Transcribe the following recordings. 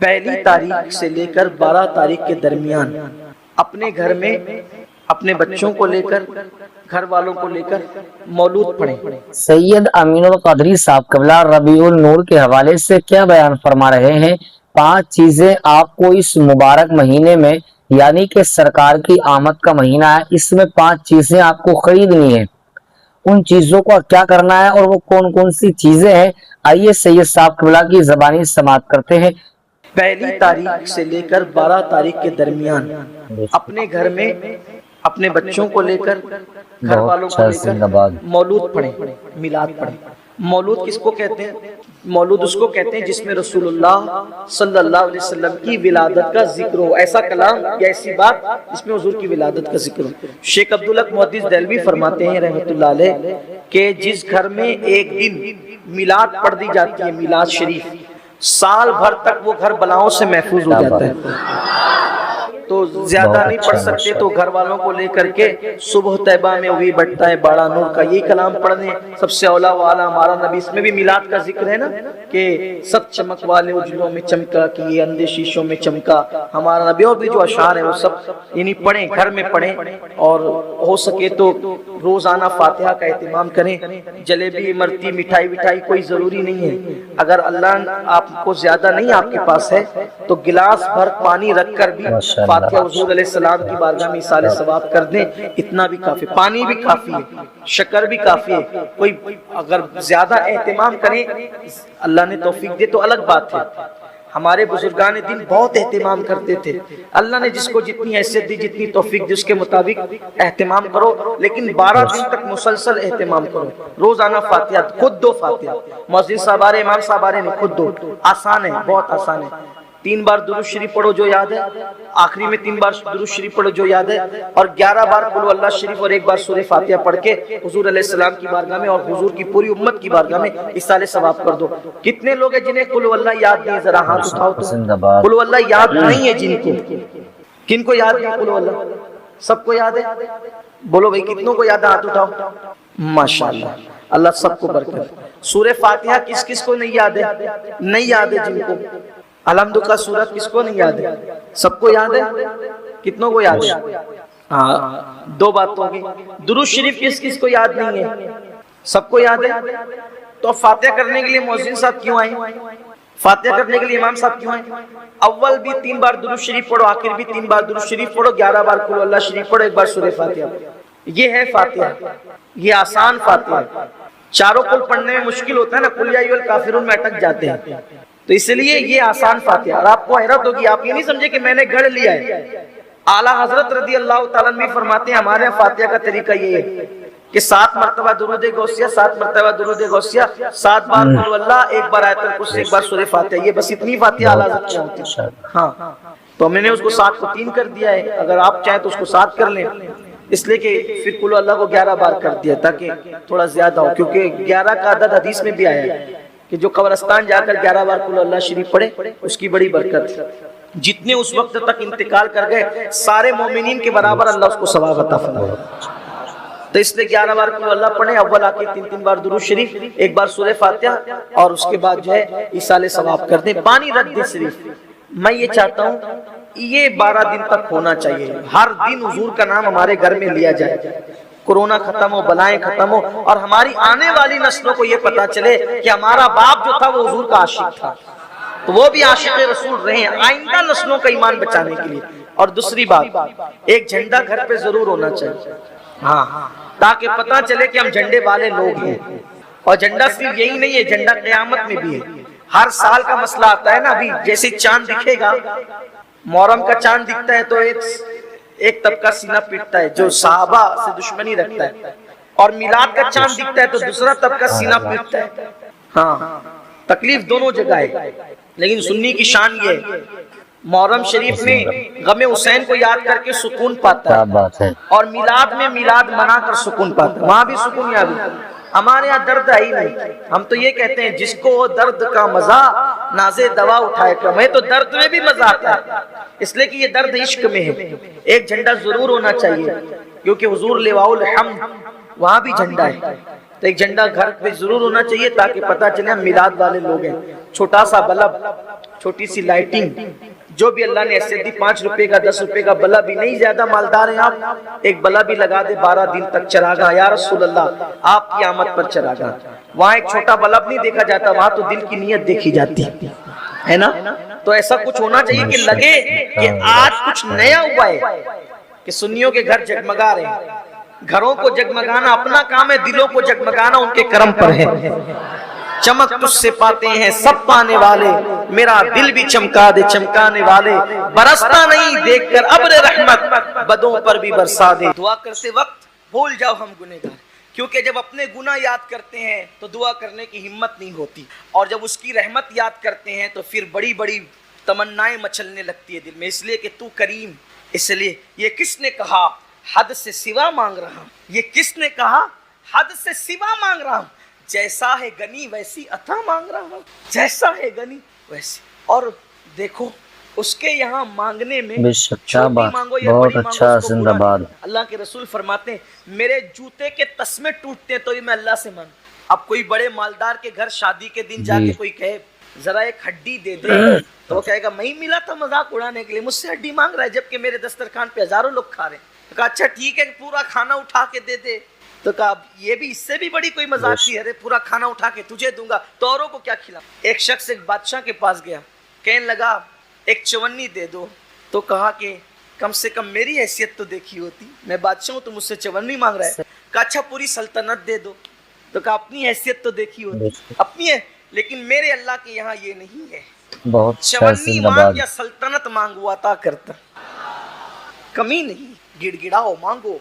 پہلی تاریخ سے لے کر 12 تاریخ کے درمیان اپنے گھر میں اپنے بچوں کو لے کر گھر والوں کو لے کر مولود پڑھیں۔ سید امین القادری صاحب قبلہ ربیع النور کے حوالے سے کیا بیان فرما رہے ہیں؟ 5 چیزیں آپ کو اس مبارک مہینے میں، یعنی کہ سرکار کی آمد کا مہینہ ہے، اس میں 5 چیزیں آپ کو خریدنی ہیں۔ ان چیزوں کو کیا کرنا ہے اور وہ کون کون سی چیزیں ہیں؟ آئیے سید صاحب قبلہ کی زبانی سماعت کرتے ہیں۔ پہلی تاریخ سے لے کر 12 تاریخ کے درمیان اپنے گھر میں اپنے بچوں کو لے کر گھر والوں کو لے کر مولود پڑھیں، میلاد پڑھیں۔ مولود کس کو کہتے ہیں؟ مولود اس کو کہتے ہیں جس میں رسول اللہ صلی اللہ علیہ وسلم کی ولادت کا ذکر ہو، ایسا کلام یا ایسی بات جس میں حضور کی ولادت کا ذکر ہو۔ شیخ عبدالحق محدث دہلوی فرماتے ہیں رحمۃ اللہ علیہ کہ جس گھر میں ایک دن میلاد پڑھ دی جاتی ہے، میلاد شریف، سال بھر تک وہ گھر بلاؤں سے محفوظ ہو جاتا ہے۔ تو زیادہ نہیں پڑھ سکتے تو گھر والوں کو لے کر کے صبح طیبہ میں ہوئی بٹتا ہے بڑا نور کا، یہ کلام پڑھنے سب سے اولا والا ہمارا نبی۔ اس میں بھی میلاد کا ذکر ہے نا کہ ست چمک والے اجلوں میں چمکا، کہ یہ اندھے شیشوں میں چمکا، ہمارا نبی۔ اور بھی جو اشعار ہیں وہ سب یعنی پڑھیں، گھر میں پڑھیں، اور ہو سکے تو روزانہ فاتحہ کا اہتمام کریں۔ جلیبی مرتی مٹھائی وٹھائی کوئی ضروری نہیں ہے، اگر اللہ آپ کو زیادہ نہیں آپ کے پاس ہے تو گلاس بھر پانی رکھ کر بھی فاتحہ حضور علیہ السلام کی بارگاہ میں ایصال ثواب کر دیں، اتنا بھی کافی، پانی بھی کافی ہے، شکر بھی کافی ہے۔ کوئی اگر زیادہ اہتمام کریں، اللہ نے توفیق دے تو الگ بات ہے۔ ہمارے بزرگان دین بہت اہتمام کرتے تھے، اللہ نے جس کو جتنی حیثیت دی، جتنی توفیق دی، اس کے مطابق اہتمام کرو، لیکن 12 دن تک مسلسل اہتمام کرو۔ روزانہ فاتحہ، خود دو فاتحہ، مؤذن صاحب آ رہے، امام صاحب آ رہے ہیں، خود دو، آسان ہے، بہت آسان ہے۔ 3 بار درود شریف پڑھو جو یاد ہے، آخری میں 3 بار درود شریف پڑھو جو یاد ہے، اور 11 بار قل ہو اللہ شریف اور 1 بار سورہ فاتحہ پڑھ کے حضور علیہ السلام کی بارگاہ میں اور حضور کی پوری امت کی بارگاہ میں ایصال ثواب کر دو۔ کتنے لوگ ہیں جنہیں قل ہو اللہ یاد نہیں؟ ذرا ہاتھ اٹھاؤ تو۔ قل ہو اللہ یاد نہیں ہے جن کو، کن کو یاد نہیں قل ہو اللہ؟ سب کو یاد ہے؟ بولو بھائی کتنوں کو یاد ہے؟ ہاتھ اٹھاؤ۔ ماشاءاللہ، اللہ سب کو برکت۔ سورہ فاتحہ کس کس کو نہیں یاد ہے؟ نہیں یاد ہے جن کو؟ الحمد کا سورت کس کو نہیں یاد ہے؟ سب کو یاد ہے؟ کتنوں کو یاد ہے؟ ہاں، 2 بات ہوگی۔ درود شریف کس کس کو یاد نہیں ہے؟ سب کو یاد ہے؟ تو فاتحہ کرنے کے لیے مؤذن صاحب کیوں آئے؟ فاتحہ کرنے کے لیے امام صاحب کیوں آئے؟ اول بھی 3 بار درود شریف پڑھو، آخر بھی 3 بار درود شریف پڑھو، 11 بار قل اللہ شریف پڑھو، 1 بار سورہ فاتحہ پڑھو۔ یہ ہے فاتحہ، یہ آسان فاتحہ ہے۔ چاروں قل پڑھنے میں مشکل ہوتا ہے نا، قل یا ایھا الکافرون میں اٹک جاتے ہیں، تو اس لیے یہ آسان فاتحہ۔ اور آپ کو حیرت ہوگی، آپ یہ نہیں سمجھے کہ میں نے گھڑ لیا ہے۔ اعلیٰ حضرت رضی اللہ تعالیٰ عنہ فرماتے ہیں ہمارے فاتحہ کا طریقہ یہ ہے کہ 7 مرتبہ درود غوثیہ، 7 مرتبہ درود غوثیہ، 7 بار قل اللہ، 1 بار آیت الکرسی، 1 بار سورہ فاتحہ، یہ بس اتنی فاتحہ اعلیٰ حضرت کی ہوتی ہے۔ ہاں، تو میں نے اس کو 7 کو 3 کر دیا ہے، اگر آپ چاہیں تو اس کو 7 کر لیں، اس لیے کہ پھر قل اللہ کو 11 بار کر دیا تاکہ تھوڑا زیادہ ہو، کیونکہ 11 کا عدد حدیث میں بھی آیا ہے کہ جو قبرستان جا کر 11 بار قل اللہ شریف پڑھے اس کی بڑی برکت ہے۔ جتنے اس وقت تک انتقال کر گئے سارے مومنین کے برابر اللہ اس کو ثواب عطا فرمائے۔ تو اس لیے 11 بار قل اللہ پڑھیں، اول آ کے 3 بار درود شریف، 1 بار سورہ فاتحہ، اور اس کے بعد جو ہے ایصال ثواب کر دیں، پانی رکھ دیں صرف۔ میں یہ چاہتا ہوں یہ 12 دن تک ہونا چاہیے، ہر دن حضور کا نام ہمارے گھر میں لیا جائے، کورونا ختم ہو، بلائیں ختم ہو، اور ہماری آنے والی نسلوں کو یہ پتا چلے کہ ہمارا باپ جو تھا وہ حضور کا عاشق تھا، تو وہ بھی عاشق رسول رہے آئندہ نسلوں کا ایمان بچانے کے لیے۔ اور دوسری بات، ایک جھنڈا گھر پہ ضرور ہونا چاہیے، ہاں، تاکہ پتا چلے کہ ہم جھنڈے والے لوگ ہیں۔ اور جھنڈا صرف یہی نہیں ہے، جھنڈا قیامت میں بھی ہے۔ ہر سال کا مسئلہ آتا ہے نا، ابھی جیسے چاند دکھے گا، محرم کا چاند دکھتا ہے تو ایک طبقہ سینہ پیٹتا ہے جو صحابہ سے دشمنی رکھتا ہے، اور میلاد کا چاند دکھتا ہے تو دوسرا طبقہ سینہ پیٹتا ہے۔ ہاں، تکلیف دونوں جگہ ہے، لیکن سنی کی شان یہ ہے محرم شریف میں غم حسین کو یاد کر کے سکون پاتا ہے، اور میلاد میں میلاد منا کر سکون پاتا ہے، وہاں بھی سکون یاد ہے۔ ہمارے یہاں درد ہے ہی نہیں، ہم تو یہ کہتے ہیں جس کو درد کا مزہ نازے دوا اٹھائے کم ہے، تو درد میں بھی مزہ آتا ہے، اس لیے کہ یہ درد عشق میں ہے۔ ایک جھنڈا ضرور ہونا چاہیے، کیونکہ حضور لواء الحمد وہاں بھی جھنڈا ہے۔ تو ایک جھنڈا گھر پہ ضرور ہونا چاہیے تاکہ پتہ چلے ہم میلاد والے لوگ ہیں. چھوٹا سا بلب, چھوٹی سی لائٹنگ, جو بھی اللہ نے ایسے دی, 5 روپے کا 10 روپے کا بلب بھی نہیں, زیادہ مالدار ہیں آپ, ایک بلب بھی لگا دے 12 دن تک چراغا, یا رسول اللہ آپ کی آمد پر چراغا. وہاں ایک چھوٹا بلب نہیں دیکھا جاتا, وہاں تو دل کی نیت دیکھی جاتی ہے نا. تو ایسا کچھ ہونا چاہیے کہ لگے کہ آج کچھ نیا ہوا ہے, کہ سنیوں کے گھر جگمگا رہے ہیں. گھروں کو جگمگانا اپنا کام ہے, دلوں کو جگمگانا ان کے کرم پر ہے. چمک تجھ سے پاتے ہیں سب پانے والے, میرا دل بھی چمکا دے چمکانے والے. برستا نہیں دیکھ کر ابر رحمت, بدوں پر بھی برسا دے. دعا کرتے وقت بھول جاؤ ہم گنہگار, کیونکہ جب اپنے گناہ یاد کرتے ہیں تو دعا کرنے کی ہمت نہیں ہوتی, اور جب اس کی رحمت یاد کرتے ہیں تو پھر بڑی بڑی تمنائیں مچلنے لگتی ہے دل میں, اس لیے کہ تو کریم. اس لیے یہ کس نے کہا حد سے سوا مانگ رہا ہوں, یہ کس نے کہا حد سے سوا مانگ رہا ہوں, جیسا ہے گنی ویسی عطا مانگ رہا ہوں, جیسا ہے گنی ویسی. اور دیکھو اس کے یہاں مانگنے میں چھوٹی مانگو یا بڑی مانگو اس کو برا نہیں. اللہ کے رسول فرماتے ہیں میرے جوتے کے تسمے ٹوٹتے ہیں تو ہی میں اللہ سے مانگ. اب کوئی بڑے مالدار کے گھر شادی کے دن جا کے کوئی کہے ذرا ایک ہڈی دے دے, تو وہ کہے گا میں ہی ملا تھا مذاق اڑانے کے لیے, مجھ سے ہڈی مانگ رہا ہے جبکہ میرے دسترخوان پہ ہزاروں لوگ کھا رہے ہیں. تو کہا اچھا ٹھیک ہے پورا کھانا اٹھا کے دے دے. تو کہا یہ بھی اس سے بھی بڑی کوئی مذاق تھی, ارے پورا کھانا اٹھا کے تجھے دوں گا تو اوروں کو کیا کھلاؤں. ایک شخص ایک بادشاہ کے پاس گیا, کہنے لگا ایک چونی دے دو. تو کہا کہ کم سے کم میری حیثیت تو دیکھی ہوتی, میں بادشاہ ہوں تو مجھ سے چونی مانگ رہا ہے. کہا اچھا پوری سلطنت دے دو. تو کہا اپنی حیثیت تو دیکھی ہوتی, اپنی ہے, لیکن میرے اللہ کے یہاں یہ نہیں ہے. چونی مانگ یا سلطنت مانگ وہ عطا کرتا, کمی نہیں. گڑ گڑاؤ مانگو.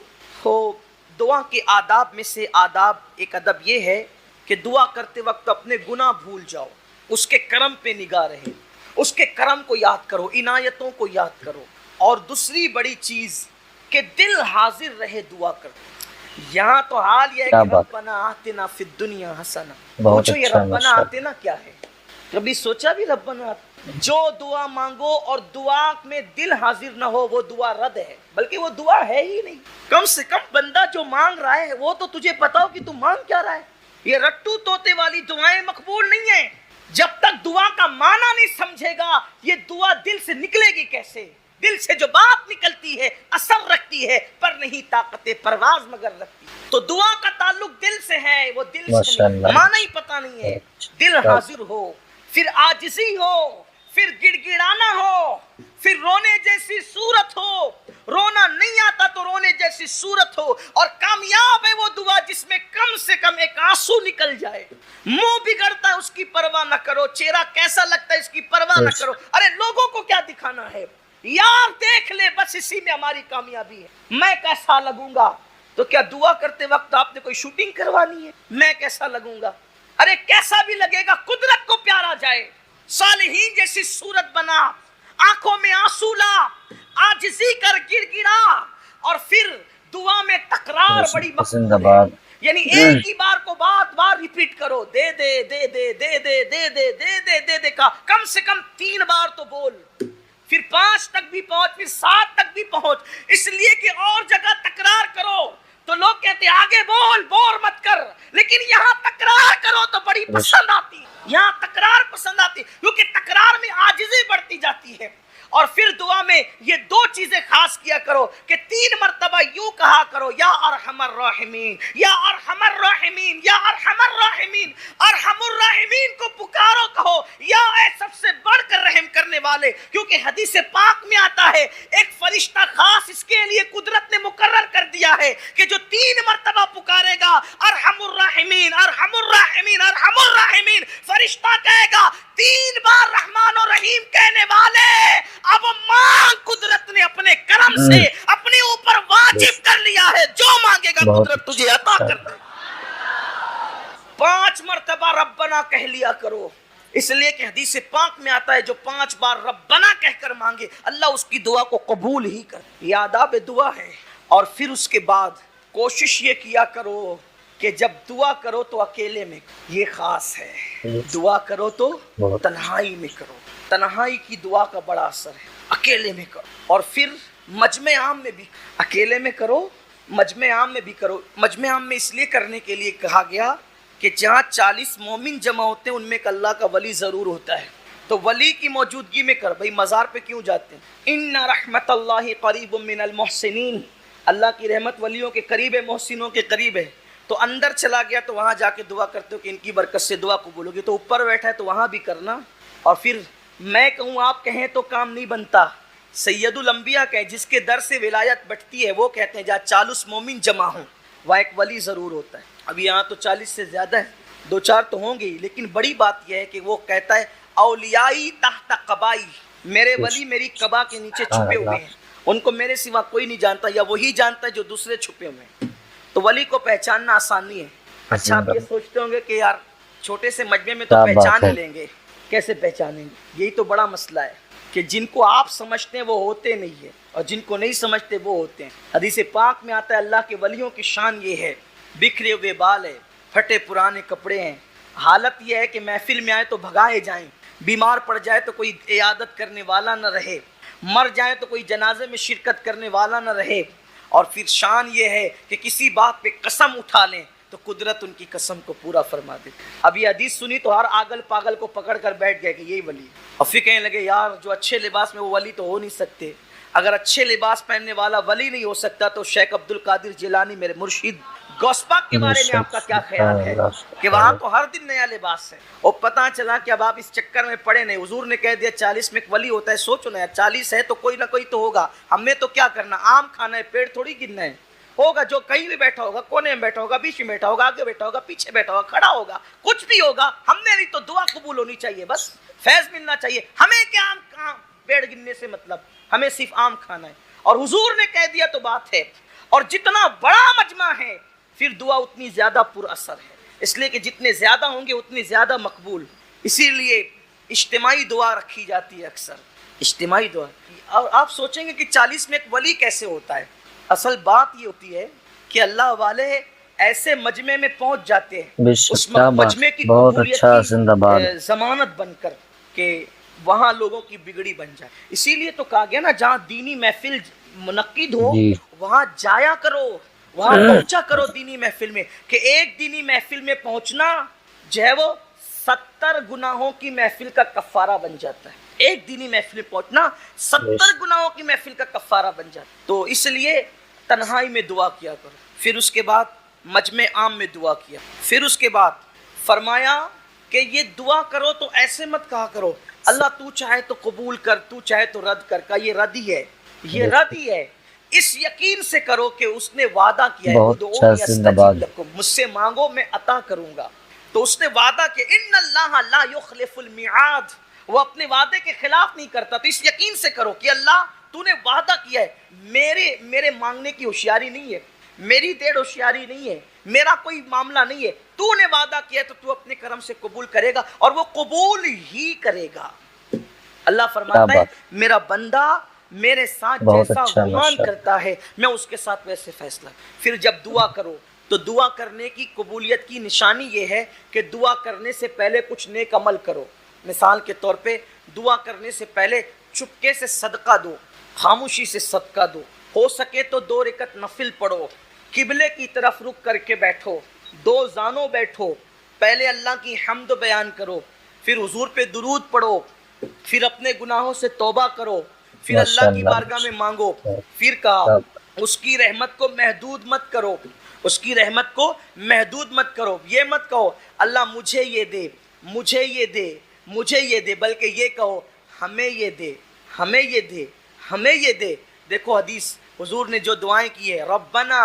ہو دعا کے آداب میں سے آداب ایک ادب یہ ہے کہ دعا کرتے وقت اپنے گناہ بھول جاؤ, اس کے کرم پہ نگاہ رہے, اس کے کرم کو یاد کرو, عنایتوں کو یاد کرو. اور دوسری بڑی چیز کہ دل حاضر رہے دعا کرو. یہاں تو حال یہ ہے کہ ربنا آتنا فی الدنیا حسنہ. پوچھو یہ ربنا آتنا کیا ہے, کبھی سوچا بھی ربنا آتنا؟ جو دعا مانگو اور دعا میں دل حاضر نہ ہو وہ دعا رد ہے, بلکہ وہ دعا ہے ہی نہیں. کم سے کم بندہ جو مانگ رہا ہے وہ تو تجھے پتا ہو کہ تو مانگ کیا رہا ہے. یہ رٹو توتے والی دعائیں مقبول نہیں ہیں جب تک دعا کا معنی نہیں سمجھے گا. یہ دعا دل سے نکلے گی کیسے؟ دل سے جو بات نکلتی ہے اثر رکھتی ہے, پر نہیں طاقت پرواز مگر رکھتی. تو دعا کا تعلق دل سے ہے, وہ دل سے معنی ہی پتا نہیں ہے. دل حاضر ہو, پھر عاجزی ہو, پھر گڑ گڑانا ہو, پھر رونے جیسی صورت ہو. رونا نہیں آتا تو رونے جیسی صورت ہو. اور کامیاب ہے وہ دعا جس میں کم سے کم ایک آنسو نکل جائے. منہ بگڑتا ہے اس کی پرواہ نہ کرو, چہرہ کیسا لگتا ہے اس کی پرواہ نہ کرو. ارے لوگوں کو کیا دکھانا ہے یار, دیکھ لے بس, اسی میں ہماری کامیابی ہے. میں کیسا لگوں گا؟ تو کیا دعا کرتے وقت آپ نے کوئی شوٹنگ کروانی ہے؟ میں کیسا لگوں گا؟ ارے کیسا بھی لگے گا, قدرت کو پیارا جائے. صالحین جیسی صورت بنا, آنکھوں میں آنسو لا, عاجزی کر, گڑ گڑا, اور پھر دعا میں تکرار بڑی مقصود ہے. یعنی ایک ہی بار کو بار بار ریپیٹ کرو, دے دے دے دے دے دے دے دے دے دے دے دے کا کم سے کم 3 بار تو بول, پھر 5 تک بھی پہنچ, پھر 7 تک بھی پہنچ. اس لیے کہ اور جگہ تکرار کرو تو لوگ کہتے ہیں آگے بول, بور مت کر, لیکن یہاں تکرار کرو تو بڑی پسند آتی. یہاں تکرار پسند آتی کیونکہ تکرار میں عاجزی بڑھتی جاتی ہے. اور پھر دعا میں یہ 2 چیزیں خاص کیا کرو کہ 3 مرتبہ یوں کہا کرو, یا ارحم الراحمین, یا ارحم الراحمین, یا ارحم الراحمین. ارحم الراحمین کو پکارو, کہو یا اے سب سے بڑھ کر رحم کرنے والے, کیونکہ حدیث پاک میں آتا ہے ایک فرشتہ خاص اس کے لیے قدرت نے مقرر کر دیا ہے کہ جو 3 مرتبہ پکارے گا ارحم الراحمین, ارحم الراحمین, ارحم الراحمین, فرشتہ کہے گا 3 بار رحمان و رحیم کہنے والے اب مانگ, قدرت نے اپنے کرم سے اپنے اوپر واجب کر لیا ہے, جو مانگے گا قدرت تجھے عطا کر دے. 5 مرتبہ ربنا کہہ لیا کرو, اس لیے کہ حدیث پاک میں آتا ہے جو 5 بار ربنا کہہ کر مانگے اللہ اس کی دعا کو قبول ہی کر. یہ آداب دعا ہے. اور پھر اس کے بعد کوشش یہ کیا کرو کہ جب دعا کرو تو اکیلے میں, یہ خاص ہے. دعا کرو تو تنہائی میں کرو, تنہائی کی دعا کا بڑا اثر ہے. اکیلے میں کرو, اور پھر مجمع عام میں بھی اکیلے میں کرو, مجمع عام میں بھی کرو. مجمع عام میں اس لیے کرنے کے لیے کہا گیا کہ جہاں 40 مومن جمع ہوتے ہیں ان میں ایک اللہ کا ولی ضرور ہوتا ہے, تو ولی کی موجودگی میں کر. بھائی مزار پہ کیوں جاتے ہیں؟ ان رحمت اللہ قریب من المحسنین, اللہ کی رحمت ولیوں کے قریب ہے, محسنوں کے قریب ہے. تو اندر چلا گیا تو وہاں جا کے دعا کرتے ہو کہ ان کی برکت سے دعا قبول ہوگی. تو اوپر بیٹھا ہے تو وہاں بھی کرنا. اور پھر میں کہوں آپ کہیں تو کام نہیں بنتا. سید الانبیاء کہیں جس کے در سے ولایت بٹتی ہے, وہ کہتے ہیں جہاں 40 مومن جمع ہوں وہاں ایک ولی ضرور ہوتا ہے. اب یہاں تو 40 سے زیادہ ہے, 2-4 تو ہوں گے, لیکن بڑی بات یہ ہے کہ وہ کہتا ہے اولیائی تحت قبائی, میرے ولی میری قبا کے نیچے چھپے ہوئے ہیں, ان کو میرے سوا کوئی نہیں جانتا, یا وہی جانتا ہے جو دوسرے چھپے ہوئے ہیں. تو ولی کو پہچاننا آسان نہیں ہے. اچھا آپ یہ سوچتے ہوں گے کہ یار چھوٹے سے مجمع میں تو پہچان ہی لیں گے, کیسے پہچانیں گے؟ یہی تو بڑا مسئلہ ہے کہ جن کو آپ سمجھتے ہیں وہ ہوتے نہیں ہیں, اور جن کو نہیں سمجھتے وہ ہوتے ہیں. حدیث پاک میں آتا ہے اللہ کے ولیوں کی شان یہ ہے, بکھرے ہوئے بال ہے, پھٹے پرانے کپڑے ہیں, حالت یہ ہے کہ محفل میں آئے تو بھگائے جائیں, بیمار پڑ جائے تو کوئی عیادت کرنے والا نہ رہے, مر جائیں تو کوئی جنازے میں شرکت کرنے والا نہ رہے. اور پھر شان یہ ہے کہ کسی بات پہ قسم اٹھا لیں تو قدرت ان کی قسم کو پورا فرما دے. اب یہ حدیث سنی تو ہر آگل پاگل کو پکڑ کر بیٹھ گئے کہ یہی ولی. اور پھر کہنے لگے یار جو اچھے لباس میں وہ ولی تو ہو نہیں سکتے. اگر اچھے لباس پہننے والا ولی نہیں ہو سکتا تو شیخ عبد القادر جیلانی میرے مرشد غوث-پاک کے بارے میں آپ کا کیا خیال ہے کہ وہاں تو ہر دن نیا لباس ہے. اور پتہ چلا کہ اب آپ اس چکر میں پڑے نہیں. حضور نے کہہ دیا 40 میں ایک ولی ہوتا ہے. سوچو نا 40 ہے تو کوئی نہ کوئی تو ہوگا. ہم نے تو کیا کرنا, آم کھانا ہے, پیڑ تھوڑی گرنا ہے. ہوگا جو کہیں بھی بیٹھا ہوگا, کونے میں بیٹھا ہوگا, بیچ میں بیٹھا ہوگا, آگے بیٹھا ہوگا, پیچھے بیٹھا ہوگا, کھڑا ہوگا, کچھ بھی ہوگا. ہم نے نہیں تو دعا قبول ہونی چاہیے, بس فیض ملنا چاہیے. ہمیں کیا آم پیڑ گرنے سے مطلب, ہمیں صرف آم کھانا ہے. اور حضور نے کہہ دیا تو بات ہے. اور جتنا بڑا مجمع ہے پھر دعا اتنی زیادہ پر اثر ہے, اس لیے کہ جتنے زیادہ ہوں گے اتنی زیادہ مقبول. اسی لیے اجتماعی دعا رکھی جاتی ہے اکثر, اجتماعی دعا. اور آپ سوچیں گے کہ 40 میں ایک ولی کیسے ہوتا ہے. اصل بات یہ ہوتی ہے کہ اللہ والے ایسے مجمع میں پہنچ جاتے ہیں اس مجمع کی قبولیت کی ضمانت بن کر کہ وہاں لوگوں کی بگڑی بن جائے. اسی لیے تو کہا گیا نا جہاں دینی محفل منعقد ہو وہاں جایا کرو, وہاں پہنچا کرو دینی محفل میں. کہ ایک دینی محفل میں پہنچنا جو ہے وہ 70 گناہوں کی محفل کا کفارہ بن جاتا ہے. ایک دینی محفل میں پہنچنا 70 گناہوں کی محفل کا کفارہ بن جاتا ہے. تو اس لیے تنہائی میں دعا کیا کرو. پھر اس کے بعد مجمع عام میں دعا کیا. پھر اس کے بعد فرمایا کہ یہ دعا کرو تو ایسے مت کہا کرو اللہ تو چاہے تو قبول کر, تو چاہے تو رد کر. کا یہ رد ہی ہے, یہ رد ہی ہے. اس یقین سے کرو کہ اس نے وعدہ کیا ہے مجھ سے مانگو میں عطا کروں گا. تو اس نے وعدہ کیا ان اللہ لا یخلف المیعاد, وہ اپنے وعدے کے خلاف نہیں کرتا. تو اس یقین سے کرو کہ اللہ تو نے وعدہ کیا ہے, میرے مانگنے کی ہوشیاری نہیں ہے, میری دیر ہوشیاری نہیں ہے, میرا کوئی معاملہ نہیں ہے. تو نے وعدہ کیا ہے تو تو اپنے کرم سے قبول کرے گا, اور وہ قبول ہی کرے گا. اللہ فرماتا ہے میرا بندہ میرے ساتھ جیسا گمان کرتا ہے میں اس کے ساتھ ویسے فیصلہ. پھر جب دعا کرو تو دعا کرنے کی قبولیت کی نشانی یہ ہے کہ دعا کرنے سے پہلے کچھ نیک عمل کرو. مثال کے طور پہ دعا کرنے سے پہلے چپکے سے صدقہ دو, خاموشی سے صدقہ دو, ہو سکے تو 2 رکعت نفل پڑھو, قبلے کی طرف رک کر کے بیٹھو, 2 زانوں بیٹھو, پہلے اللہ کی حمد بیان کرو, پھر حضور پہ درود پڑھو, پھر اپنے گناہوں سے توبہ کرو, پھر اللہ کی بارگاہ میں مانگو. پھر کہا اس کی رحمت کو محدود مت کرو, اس کی رحمت کو محدود مت کرو. یہ مت کہو اللہ مجھے یہ دے, مجھے یہ دے, مجھے یہ دے, بلکہ یہ کہو ہمیں یہ دے, ہمیں یہ دے, ہمیں یہ دے. دیکھو حدیث حضور نے جو دعائیں کی ہے, ربنا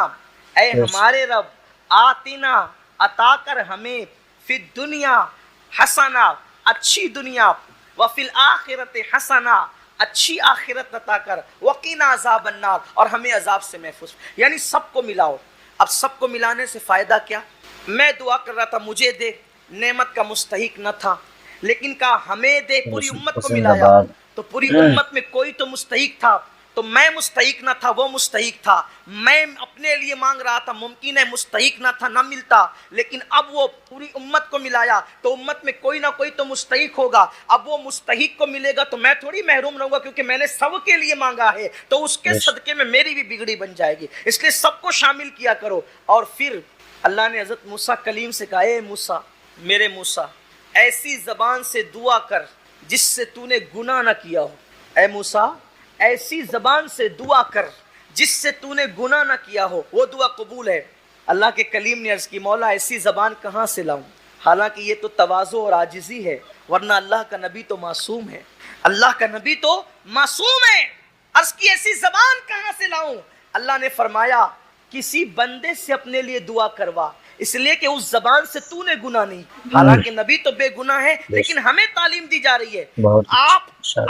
اے ہمارے رب, آتنا عطا کر ہمیں, فی الدنیا حسنہ اچھی دنیا, وفی الآخرت حسنہ اچھی آخرت عطا کر, وقنا عذاب النار اور ہمیں عذاب سے محفوظ. یعنی سب کو ملاؤ. اب سب کو ملانے سے فائدہ کیا؟ میں دعا کر رہا تھا مجھے دے, نعمت کا مستحق نہ تھا, لیکن کہا ہمیں دے, پوری امت کو ملایا تو پوری امت میں کوئی تو مستحق تھا. تو میں مستحق نہ تھا، وہ مستحق تھا، میں اپنے لیے مانگ رہا تھا، ممکن ہے مستحق نہ تھا، نہ ملتا، لیکن اب وہ پوری امت کو ملایا تو امت میں کوئی نہ کوئی تو مستحق ہوگا، اب وہ مستحق کو ملے گا تو میں تھوڑی محروم رہوں گا، کیونکہ میں نے سب کے لیے مانگا ہے، تو اس کے صدقے میں میری بھی بگڑی بن جائے گی، اس لیے سب کو شامل کیا کرو۔ اور پھر اللہ نے حضرت موسیٰ کلیم سے کہا، اے موسیٰ، میرے موسیٰ، ایسی زبان سے دعا کر جس سے تو نے گناہ نہ کیا ہو، اے موسیٰ ایسی زبان سے دعا کر جس سے تو نے گناہ نہ کیا ہو، وہ دعا قبول ہے۔ اللہ کے کلیم نے عرض کی، مولا ایسی زبان کہاں سے لاؤں؟ حالانکہ یہ تو تواضع اور عاجزی ہے، ورنہ اللہ کا نبی تو معصوم ہے، اللہ کا نبی تو معصوم ہے۔ عرض کی ایسی زبان کہاں سے لاؤں؟ اللہ نے فرمایا کسی بندے سے اپنے لیے دعا کروا، اس لیے کہ اس زبان سے تو نے گناہ نہیں، حالانکہ نبی تو بے گناہ ہے، لیکن ہمیں تعلیم دی جا رہی ہے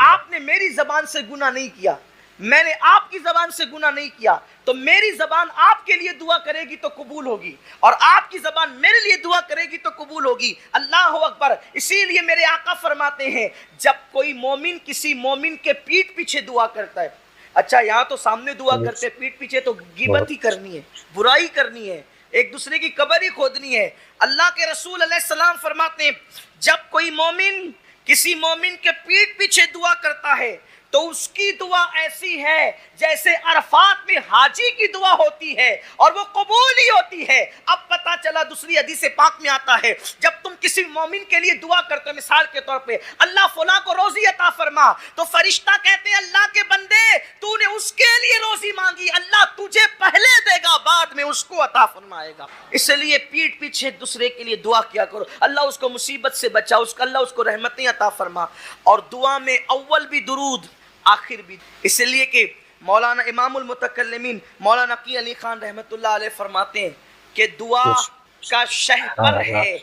آپ نے میری زبان سے گناہ نہیں کیا، میں نے آپ کی زبان سے گناہ نہیں کیا، تو میری زبان آپ کے لیے دعا کرے گی تو قبول ہوگی، اور آپ کی زبان میرے لیے دعا کرے گی تو قبول ہوگی۔ اللہ اکبر۔ اسی لیے میرے آقا فرماتے ہیں جب کوئی مومن کسی مومن کے پیٹھ پیچھے دعا کرتا ہے، اچھا یہاں تو سامنے دعا کرتے، پیٹھ پیچھے تو غیبت ہی کرنی ہے، برائی کرنی ہے، ایک دوسرے کی قبر ہی کھودنی ہے۔ اللہ کے رسول علیہ السلام فرماتے ہیں جب کوئی مومن کسی مومن کے پیٹھ پیچھے دعا کرتا ہے تو اس کی دعا ایسی ہے جیسے عرفات میں حاجی کی دعا ہوتی ہے، اور وہ قبول ہی ہوتی ہے۔ اب پتہ چلا دوسری حدیث پاک میں آتا ہے جب تم کسی مومن کے لیے دعا کرتے ہو، مثال کے طور پہ اللہ فلاں کو روزی عطا فرما، تو فرشتہ کہتے ہیں اللہ کے بندے تو نے اس کے لیے روزی مانگی، اللہ تجھے پہلے دے گا بعد میں اس کو عطا فرمائے گا۔ اس لیے پیٹھ پیچھے دوسرے کے لیے دعا کیا کرو، اللہ اس کو مصیبت سے بچا، اللہ اس کو رحمتیں عطا فرما، اور دعا میں اول بھی درود آخر بھی، اس لیے کہ مولانا امام المتکلمین مولانا نقی علی خان رحمت اللہ علیہ فرماتے ہیں کہ دعا کا شہپر ہے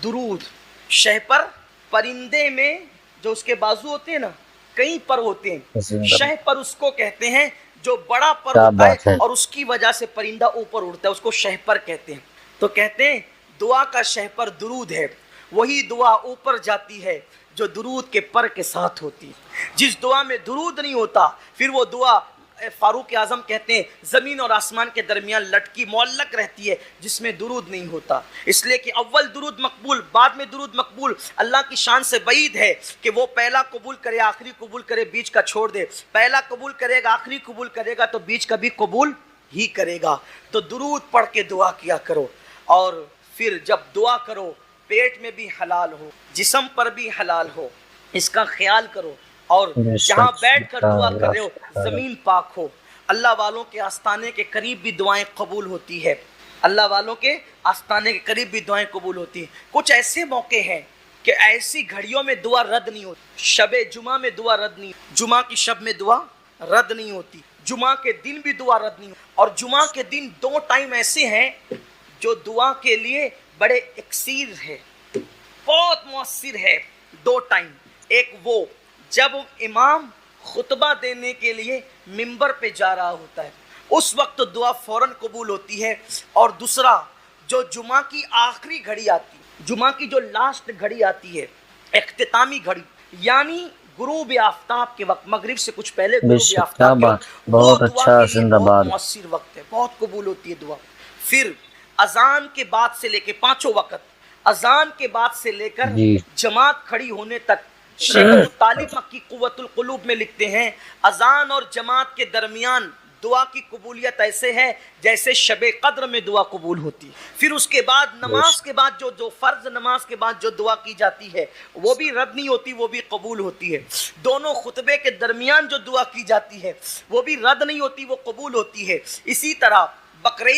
درود۔ شہپر پرندے میں جو اس کے بازو ہوتے ہیں نا، کئی پر ہوتے ہیں، شہپر اس کو کہتے ہیں جو بڑا پر ہوتا ہے اور اس کی وجہ سے پرندہ اوپر اڑتا ہے، اس کو شہپر کہتے ہیں۔ تو کہتے ہیں دعا کا شہپر درود ہے، وہی دعا اوپر جاتی ہے جو درود کے پر کے ساتھ ہوتی ہے۔ جس دعا میں درود نہیں ہوتا پھر وہ دعا فاروق اعظم کہتے ہیں زمین اور آسمان کے درمیان لٹکی معلق رہتی ہے جس میں درود نہیں ہوتا، اس لیے کہ اول درود مقبول بعد میں درود مقبول۔ اللہ کی شان سے بعید ہے کہ وہ پہلا قبول کرے آخری قبول کرے بیچ کا چھوڑ دے، پہلا قبول کرے گا آخری قبول کرے گا تو بیچ کا بھی قبول ہی کرے گا۔ تو درود پڑھ کے دعا کیا کرو، اور پھر جب دعا کرو پیٹ میں بھی حلال ہو، جسم پر بھی حلال ہو، اس کا خیال کرو، اور جہاں بیٹھ کر دعا کر رہے ہو زمین پاک ہو۔ اللہ والوں کے آستانے کے قریب بھی دعائیں قبول ہوتی ہے، اللہ والوں کے آستانے کے قریب بھی دعائیں قبول ہوتی ہیں۔ کچھ ایسے موقع ہیں کہ ایسی گھڑیوں میں دعا رد نہیں ہوتی، شب جمعہ میں دعا رد نہیں، جمعہ کی شب میں دعا رد نہیں ہوتی، جمعہ کے دن بھی دعا رد نہیں ہوتی، اور جمعہ کے دن دو ٹائم ایسے ہیں جو دعا کے لیے بڑے اکسیر ہے، بہت مؤثر ہے۔ دو ٹائم، ایک وہ جب امام خطبہ دینے کے لیے منبر پہ جا رہا ہوتا ہے اس وقت دعا فوراً قبول ہوتی ہے، اور دوسرا جو جمعہ کی آخری گھڑی آتی ہے، جمعہ کی جو لاسٹ گھڑی آتی ہے اختتامی گھڑی، یعنی غروب آفتاب کے وقت، مغرب سے کچھ پہلے غروب آفتاب کے وقت، بہت اچھا، زندہ باد، بہت مؤثر وقت ہے، بہت قبول ہوتی ہے دعا۔ پھر اذان کے بعد سے لے کے پانچوں وقت، اذان کے بعد سے لے کر جماعت کھڑی ہونے تک، شیخ ابو طالب مکی قوت القلوب میں لکھتے ہیں اذان اور جماعت کے درمیان دعا کی قبولیت ایسے ہے جیسے شب قدر میں دعا قبول ہوتی۔ پھر اس کے بعد نماز کے بعد جو فرض نماز کے بعد جو دعا کی جاتی ہے وہ بھی رد نہیں ہوتی، وہ بھی قبول ہوتی ہے۔ دونوں خطبے کے درمیان جو دعا کی جاتی ہے وہ بھی رد نہیں ہوتی، وہ قبول ہوتی ہے۔ اسی طرح بقرعید